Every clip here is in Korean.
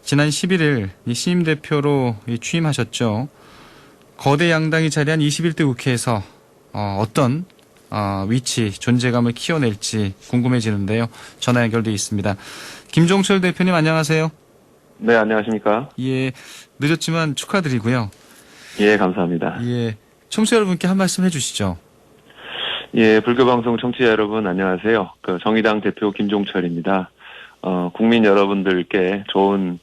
지난 11일 신임 대표로 취임하셨죠. 거대 양당이 자리한 21대 국회에서 어떤 위치, 존재감을 키워낼지 궁금해지는데요. 전화 연결돼 있습니다. 김종철 대표님 안녕하세요. 네, 안녕하십니까. 예, 늦었지만 축하드리고요. 예, 감사합니다. 예, 청취자 여러분께 한 말씀 해주시죠. 예, 불교방송 청취자 여러분 안녕하세요. 정의당 대표 김종철입니다. 국민 여러분들께 좋은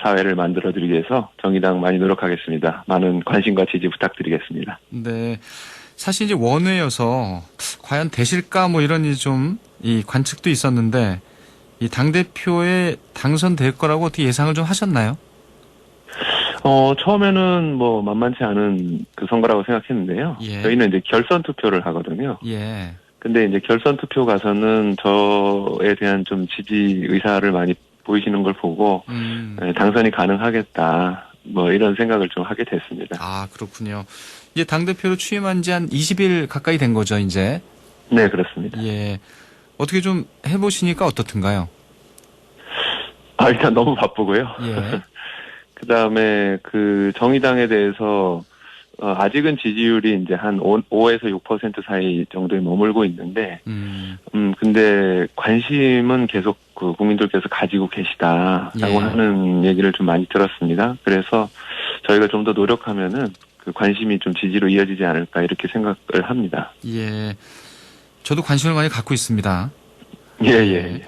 사회를 만들어드리기 위해서 정의당 많이 노력하겠습니다. 많은 관심과 지지 부탁드리겠습니다. 네, 사실 이제 원외여서 과연 되실까 이런 이 관측도 있었는데 이 당대표에 당선될 거라고 어떻게 예상을 좀 하셨나요? 처음에는 만만치 않은 선거라고 생각했는데요. 예. 저희는 이제 결선 투표를 하거든요. 예. 근데 이제 결선 투표 가서는 저에 대한 좀 지지 의사를 많이 보이시는 걸 보고, 당선이 가능하겠다. 이런 생각을 좀 하게 됐습니다. 아, 그렇군요. 이제 당대표로 취임한 지 한 20일 가까이 된 거죠, 이제? 네, 그렇습니다. 예. 어떻게 좀 해보시니까 어떻든가요? 일단 너무 바쁘고요. 예. 그 다음에 정의당에 대해서, 아직은 지지율이 이제 한 5에서 6% 사이 정도에 머물고 있는데, 근데 관심은 계속 국민들께서 가지고 계시다라고 예. 하는 얘기를 좀 많이 들었습니다. 그래서 저희가 좀 더 노력하면은 관심이 좀 지지로 이어지지 않을까 이렇게 생각을 합니다. 예. 저도 관심을 많이 갖고 있습니다. 예.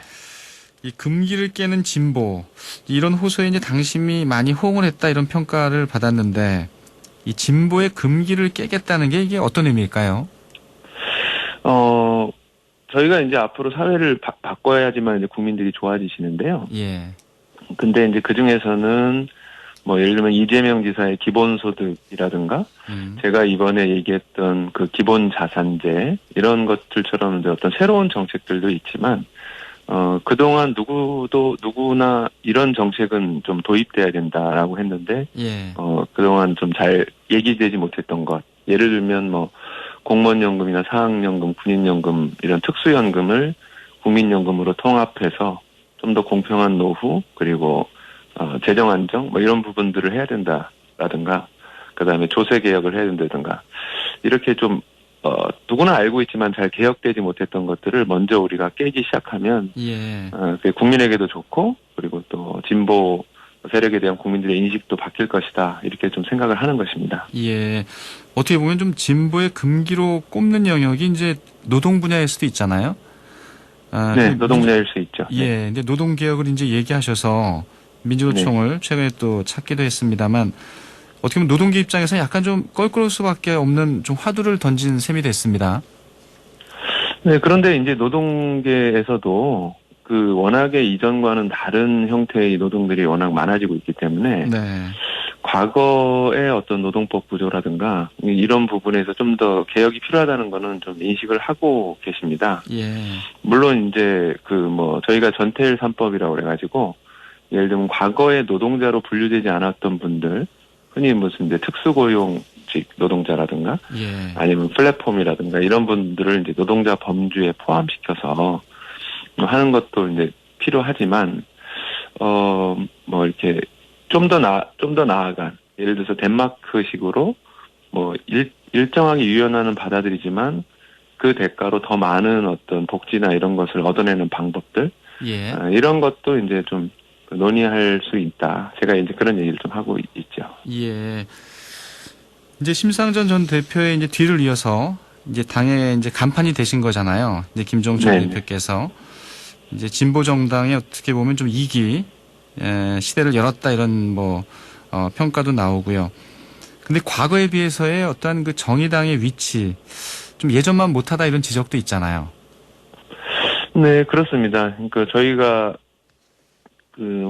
이 금기를 깨는 진보, 이런 호소에 이제 당심이 많이 호응을 했다 이런 평가를 받았는데, 이 진보의 금기를 깨겠다는 게 이게 어떤 의미일까요? 저희가 이제 앞으로 사회를 바꿔야지만 이제 국민들이 좋아지시는데요. 예. 근데 이제 그 중에서는 예를 들면 이재명 지사의 기본소득이라든가, 제가 이번에 얘기했던 기본자산제, 이런 것들처럼 이제 어떤 새로운 정책들도 있지만, 그동안 누구나 이런 정책은 좀 도입돼야 된다라고 했는데, 예. 그동안 좀 잘 얘기되지 못했던 것. 예를 들면 공무원연금이나 사학연금, 군인연금, 이런 특수연금을 국민연금으로 통합해서 좀 더 공평한 노후, 그리고 재정 안정, 이런 부분들을 해야 된다라든가, 그 다음에 조세 개혁을 해야 된다든가, 이렇게 좀, 누구나 알고 있지만 잘 개혁되지 못했던 것들을 먼저 우리가 깨기 시작하면, 예. 그게 국민에게도 좋고, 그리고 또 진보 세력에 대한 국민들의 인식도 바뀔 것이다, 이렇게 좀 생각을 하는 것입니다. 예. 어떻게 보면 좀 진보의 금기로 꼽는 영역이 이제 노동 분야일 수도 있잖아요. 네, 노동 분야일 수 있죠. 예. 네. 근데 노동 개혁을 이제 얘기하셔서 민주노총을 최근에 또 찾기도 했습니다만, 어떻게 보면 노동계 입장에서 약간 좀 껄끄러울 수밖에 없는 좀 화두를 던진 셈이 됐습니다. 네, 그런데 이제 노동계에서도 워낙에 이전과는 다른 형태의 노동들이 워낙 많아지고 있기 때문에, 네. 과거의 어떤 노동법 구조라든가 이런 부분에서 좀 더 개혁이 필요하다는 거는 좀 인식을 하고 계십니다. 예. 물론 이제 저희가 전태일 3법이라고 그래가지고, 예를 들면 과거에 노동자로 분류되지 않았던 분들, 흔히 무슨 이제 특수고용직 노동자라든가, 예. 아니면 플랫폼이라든가 이런 분들을 이제 노동자 범주에 포함시켜서 하는 것도 이제 필요하지만, 이렇게 좀 더 나아간, 예를 들어서 덴마크식으로 일정하게 유연화는 받아들이지만 그 대가로 더 많은 어떤 복지나 이런 것을 얻어내는 방법들, 예. 이런 것도 이제 좀 논의할 수 있다. 제가 이제 그런 얘기를 좀 하고 있죠. 예. 이제 심상정 전 대표의 이제 뒤를 이어서 이제 당의 이제 간판이 되신 거잖아요. 이제 김종철 네네. 대표께서 이제 진보 정당에 어떻게 보면 좀 2기 시대를 열었다 이런 평가도 나오고요. 근데 과거에 비해서의 어떠한 정의당의 위치 좀 예전만 못하다 이런 지적도 있잖아요. 네, 그렇습니다. 그러니까 저희가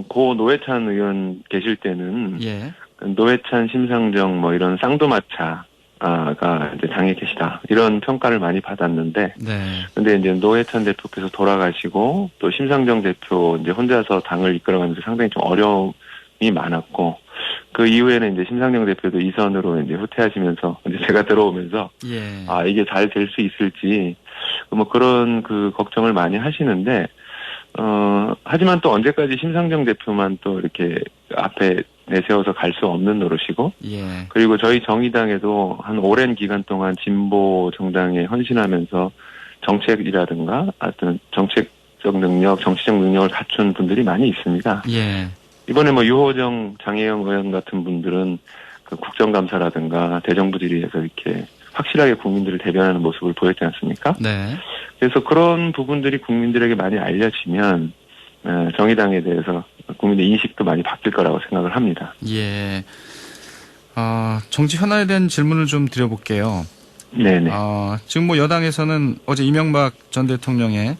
고 노회찬 의원 계실 때는, 예. 노회찬, 심상정 이런 쌍두마차가 이제 당에 계시다, 이런 평가를 많이 받았는데, 네. 근데 이제 노회찬 대표께서 돌아가시고 또 심상정 대표 이제 혼자서 당을 이끌어가면서 상당히 좀 어려움이 많았고, 그 이후에는 이제 심상정 대표도 이선으로 이제 후퇴하시면서 이제 제가 들어오면서, 예. 이게 잘 될 수 있을지 그런 걱정을 많이 하시는데, 하지만 또 언제까지 심상정 대표만 또 이렇게 앞에 내세워서 갈 수 없는 노릇이고, 예. 그리고 저희 정의당에도 한 오랜 기간 동안 진보 정당에 헌신하면서 정책이라든가 어떤 정책적 능력, 정치적 능력을 갖춘 분들이 많이 있습니다. 예. 이번에 뭐 유호정, 장혜영 의원 같은 분들은 그 국정감사라든가 대정부 질의에서 이렇게 확실하게 국민들을 대변하는 모습을 보였지 않습니까? 네. 그래서 그런 부분들이 국민들에게 많이 알려지면 정의당에 대해서 국민의 인식도 많이 바뀔 거라고 생각을 합니다. 예. 정치 현안에 대한 질문을 좀 드려볼게요. 네네. 지금 뭐 여당에서는 어제 이명박 전 대통령의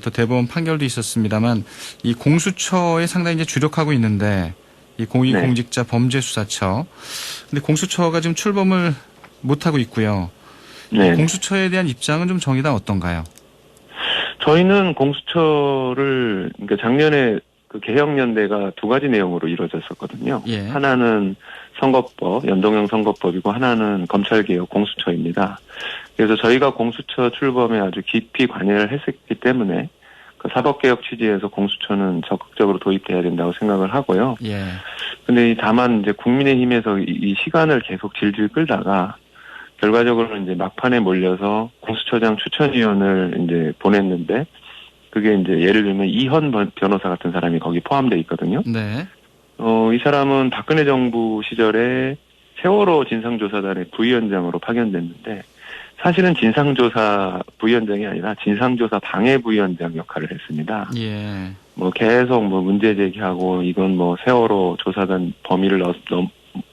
또 대법원 판결도 있었습니다만 이 공수처에 상당히 이제 주력하고 있는데 이 고위공직자 범죄수사처. 근데 공수처가 지금 출범을 못하고 있고요. 네. 공수처에 대한 입장은 좀 정의당 어떤가요? 저희는 공수처를 그러니까 작년에 그 개혁연대가 두 가지 내용으로 이루어졌었거든요. 예. 하나는 선거법, 연동형 선거법이고 하나는 검찰개혁 공수처입니다. 그래서 저희가 공수처 출범에 아주 깊이 관여를 했었기 때문에 그 사법개혁 취지에서 공수처는 적극적으로 도입돼야 된다고 생각을 하고요. 예. 근데 다만 이제 국민의힘에서 이 시간을 계속 질질 끌다가 결과적으로 이제 막판에 몰려서 공수처장 추천위원을 이제 보냈는데 그게 이제 예를 들면 이현 변호사 같은 사람이 거기 포함되어 있거든요. 네. 이 사람은 박근혜 정부 시절에 세월호 진상조사단의 부위원장으로 파견됐는데 사실은 진상조사 부위원장이 아니라 진상조사 방해 부위원장 역할을 했습니다. 예. 뭐 계속 뭐 문제 제기하고 이건 뭐 세월호 조사단 범위를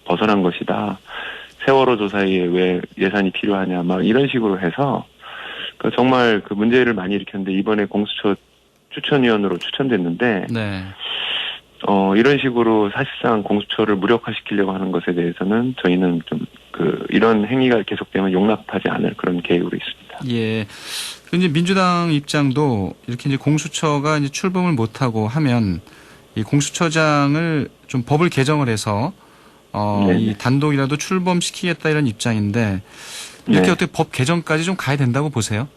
벗어난 것이다. 세월호 조사에 왜 예산이 필요하냐 막 이런 식으로 해서 정말 그 문제를 많이 일으켰는데 이번에 공수처 추천위원으로 추천됐는데 네. 이런 식으로 사실상 공수처를 무력화시키려고 하는 것에 대해서는 저희는 좀 이런 행위가 계속되면 용납하지 않을 그런 계획으로 있습니다. 예. 이제 민주당 입장도 이렇게 이제 공수처가 이제 출범을 못하고 하면 이 공수처장을 좀 법을 개정을 해서 이 단독이라도 출범시키겠다 이런 입장인데 이렇게 네. 어떻게 법 개정까지 좀 가야 된다고 보세요?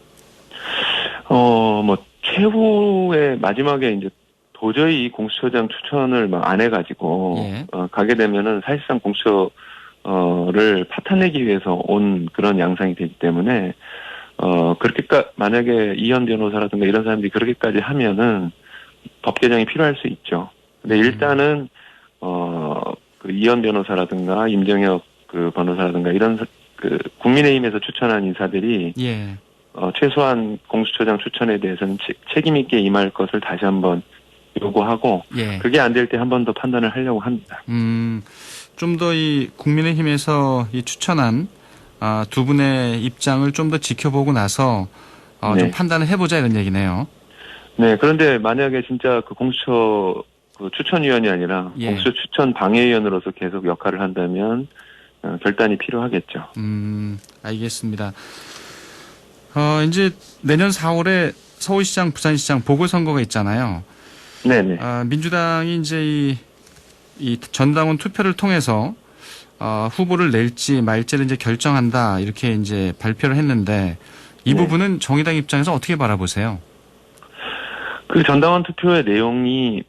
뭐 최후의 마지막에 이제 도저히 이 공수처장 추천을 막 안 해가지고 예. 가게 되면은 사실상 공수처를 파탄내기 위해서 온 그런 양상이 되기 때문에 만약에 이현 변호사라든가 이런 사람들이 그렇게까지 하면은 법 개정이 필요할 수 있죠. 근데 일단은 그 이현 변호사라든가 임정혁 그 변호사라든가 이런 국민의힘에서 추천한 인사들이 예. 최소한 공수처장 추천에 대해서는 책임 있게 임할 것을 다시 한번 요구하고 예. 그게 안 될 때 한 번 더 판단을 하려고 합니다. 좀 더 이 국민의힘에서 이 추천한 두 분의 입장을 좀 더 지켜보고 나서 네. 좀 판단을 해보자 이런 얘기네요. 네, 그런데 만약에 진짜 그 공수처 추천위원이 아니라 예. 공수처 추천 방해위원으로서 계속 역할을 한다면 결단이 필요하겠죠. 알겠습니다. 이제 내년 4월에 서울시장, 부산시장 보궐선거가 있잖아요. 네네. 민주당이 이제 이 전당원 투표를 통해서 후보를 낼지 말지를 이제 결정한다 이렇게 이제 발표를 했는데 이 네. 부분은 정의당 입장에서 어떻게 바라보세요? 그 전당원 투표의 내용이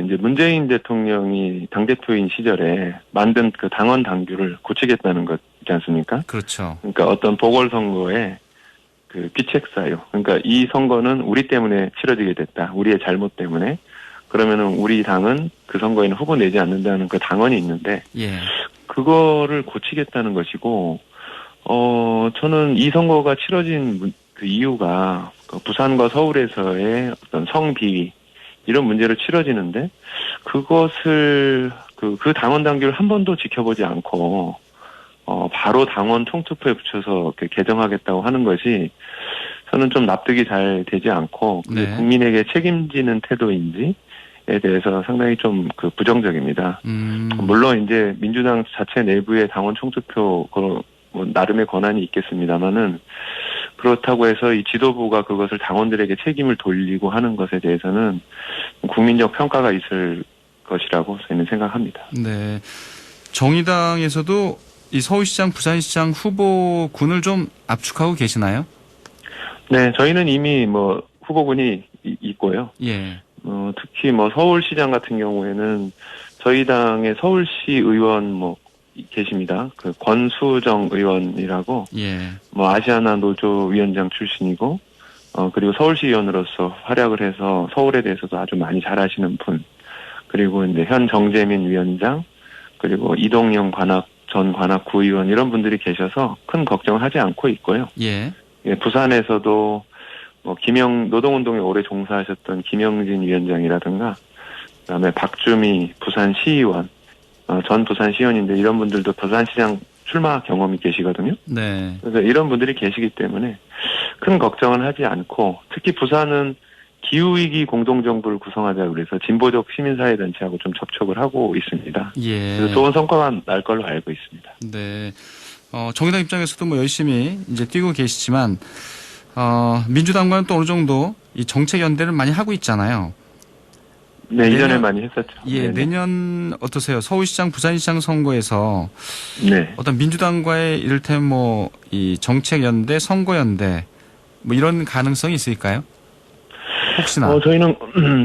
이제 문재인 대통령이 당대표인 시절에 만든 그 당원 당규를 고치겠다는 거지 않습니까? 그렇죠. 그러니까 어떤 보궐선거에 그 비책사유. 그러니까 이 선거는 우리 때문에 치러지게 됐다. 우리의 잘못 때문에. 그러면은 우리 당은 그 선거에는 후보 내지 않는다는 그 당원이 있는데 예. 그거를 고치겠다는 것이고 저는 이 선거가 치러진 그 이유가 부산과 서울에서의 어떤 성비위 이런 문제로 치러지는데 그것을 그 당원 당규를 한 번도 지켜보지 않고 바로 당원 총투표에 붙여서 개정하겠다고 하는 것이 저는 좀 납득이 잘 되지 않고 네. 국민에게 책임지는 태도인지에 대해서 상당히 좀 부정적입니다. 물론 이제 민주당 자체 내부의 당원 총투표 뭐 나름의 권한이 있겠습니다만은 그렇다고 해서 이 지도부가 그것을 당원들에게 책임을 돌리고 하는 것에 대해서는 국민적 평가가 있을 것이라고 저희는 생각합니다. 네. 정의당에서도 이 서울시장, 부산시장 후보군을 좀 압축하고 계시나요? 네, 저희는 이미 뭐 후보군이 있고요. 예. 특히 뭐 서울시장 같은 경우에는 저희 당의 서울시 의원 뭐 계십니다. 그 권수정 의원이라고 예. 뭐 아시아나 노조 위원장 출신이고 그리고 서울시 의원으로서 활약을 해서 서울에 대해서도 아주 많이 잘 아시는 분. 그리고 이제 현 정재민 위원장 그리고 이동영 전 관악구 의원 이런 분들이 계셔서 큰 걱정을 하지 않고 있고요. 예. 예, 부산에서도 뭐 노동운동에 오래 종사하셨던 김영진 위원장이라든가 그다음에 박주미 부산시의원 전 부산시의원인데 이런 분들도 부산시장 출마 경험이 계시거든요. 네. 그래서 이런 분들이 계시기 때문에 큰 걱정은 하지 않고 특히 부산은 기후위기 공동정부를 구성하자고 그래서 진보적 시민사회단체하고 좀 접촉을 하고 있습니다. 예. 그래서 좋은 성과가 날 걸로 알고 있습니다. 네. 정의당 입장에서도 뭐 열심히 이제 뛰고 계시지만, 민주당과는 또 어느 정도 이 정책 연대를 많이 하고 있잖아요. 네, 이전에 많이 했었죠. 예, 네네. 내년 어떠세요? 서울시장, 부산시장 선거에서 네. 어떤 민주당과의 이를테면 뭐 이 정책 연대, 선거 연대 뭐 이런 가능성이 있을까요? 혹시나.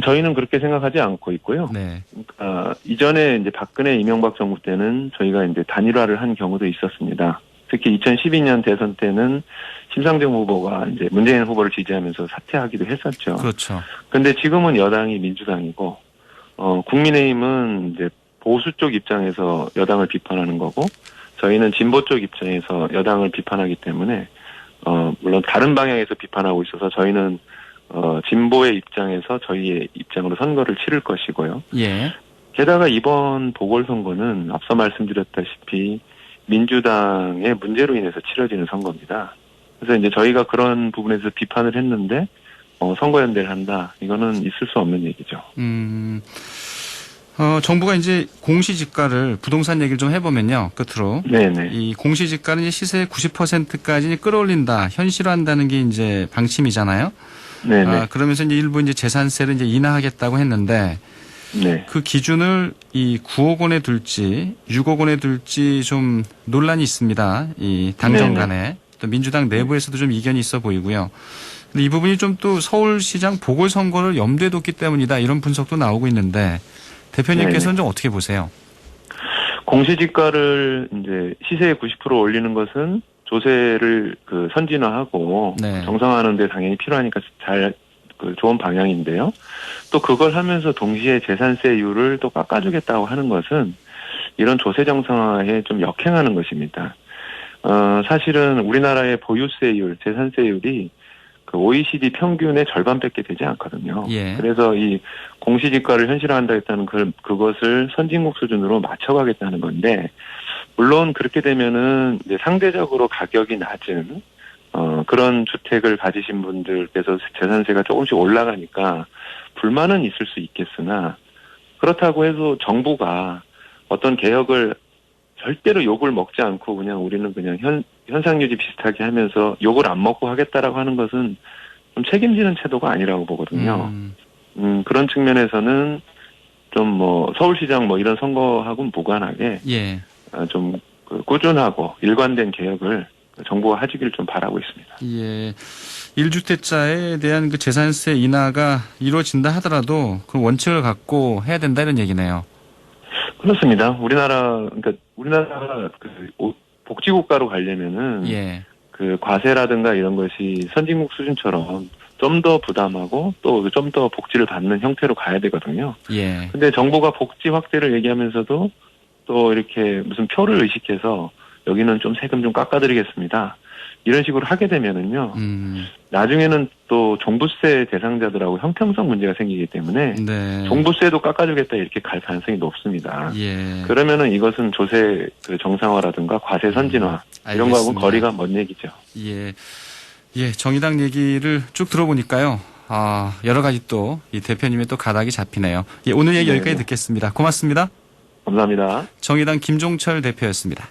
저희는 그렇게 생각하지 않고 있고요. 네. 이전에 이제 박근혜 이명박 정부 때는 저희가 이제 단일화를 한 경우도 있었습니다. 특히 2012년 대선 때는 심상정 후보가 이제 문재인 후보를 지지하면서 사퇴하기도 했었죠. 그렇죠. 근데 지금은 여당이 민주당이고, 국민의힘은 이제 보수 쪽 입장에서 여당을 비판하는 거고, 저희는 진보 쪽 입장에서 여당을 비판하기 때문에, 물론 다른 방향에서 비판하고 있어서 저희는, 진보의 입장에서 저희의 입장으로 선거를 치를 것이고요. 예. 게다가 이번 보궐선거는 앞서 말씀드렸다시피 민주당의 문제로 인해서 치러지는 선거입니다. 그래서 이제 저희가 그런 부분에서 비판을 했는데, 선거연대를 한다. 이거는 있을 수 없는 얘기죠. 정부가 이제 공시지가를 부동산 얘기를 좀 해보면요. 끝으로. 네네. 이 공시지가는 이제 시세의 90%까지 끌어올린다. 현실화한다는 게 이제 방침이잖아요. 네네. 그러면서 이제 일부 이제 재산세를 이제 인하하겠다고 했는데 네. 그 기준을 이 9억 원에 둘지 6억 원에 둘지 좀 논란이 있습니다. 이 당정 간에. 또 민주당 내부에서도 좀 이견이 있어 보이고요. 근데 이 부분이 좀 또 서울시장 보궐선거를 염두에 뒀기 때문이다. 이런 분석도 나오고 있는데 대표님께서는 좀 어떻게 보세요? 공시지가를 이제 시세의 90% 올리는 것은 조세를 선진화하고 네. 정상화하는 데 당연히 필요하니까 좋은 방향인데요. 또 그걸 하면서 동시에 재산세율을 또 깎아주겠다고 하는 것은 이런 조세 정상화에 좀 역행하는 것입니다. 사실은 우리나라의 보유세율, 재산세율이 그 OECD 평균의 절반밖에 되지 않거든요. 예. 그래서 이 공시지가를 현실화한다 했다는 그것을 선진국 수준으로 맞춰가겠다는 건데, 물론 그렇게 되면은 이제 상대적으로 가격이 낮은 그런 주택을 가지신 분들께서 재산세가 조금씩 올라가니까 불만은 있을 수 있겠으나, 그렇다고 해서 정부가 어떤 개혁을 절대로 욕을 먹지 않고 그냥 우리는 그냥 현상 유지 비슷하게 하면서 욕을 안 먹고 하겠다라고 하는 것은 좀 책임지는 태도가 아니라고 보거든요. 그런 측면에서는 좀 서울시장 이런 선거하고는 무관하게 예. 좀 꾸준하고 일관된 개혁을 정부가 하시길 좀 바라고 있습니다. 예. 1주택자에 대한 그 재산세 인하가 이루어진다 하더라도 그 원칙을 갖고 해야 된다 이런 얘기네요. 그렇습니다. 우리나라가 복지국가로 가려면은 예. 그 과세라든가 이런 것이 선진국 수준처럼 좀 더 부담하고 또 좀 더 복지를 받는 형태로 가야 되거든요. 예. 근데 정부가 복지 확대를 얘기하면서도 또 이렇게 무슨 표를 의식해서 여기는 좀 세금 좀 깎아드리겠습니다. 이런 식으로 하게 되면은요. 나중에는 또 종부세 대상자들하고 형평성 문제가 생기기 때문에 네. 종부세도 깎아주겠다 이렇게 갈 가능성이 높습니다. 예. 그러면은 이것은 조세 정상화라든가 과세 선진화 이런 거하고는 거리가 먼 얘기죠. 예. 예, 정의당 얘기를 쭉 들어보니까요. 여러 가지 또 이 대표님의 또 가닥이 잡히네요. 예, 오늘 얘기 여기까지 듣겠습니다. 고맙습니다. 감사합니다. 정의당 김종철 대표였습니다.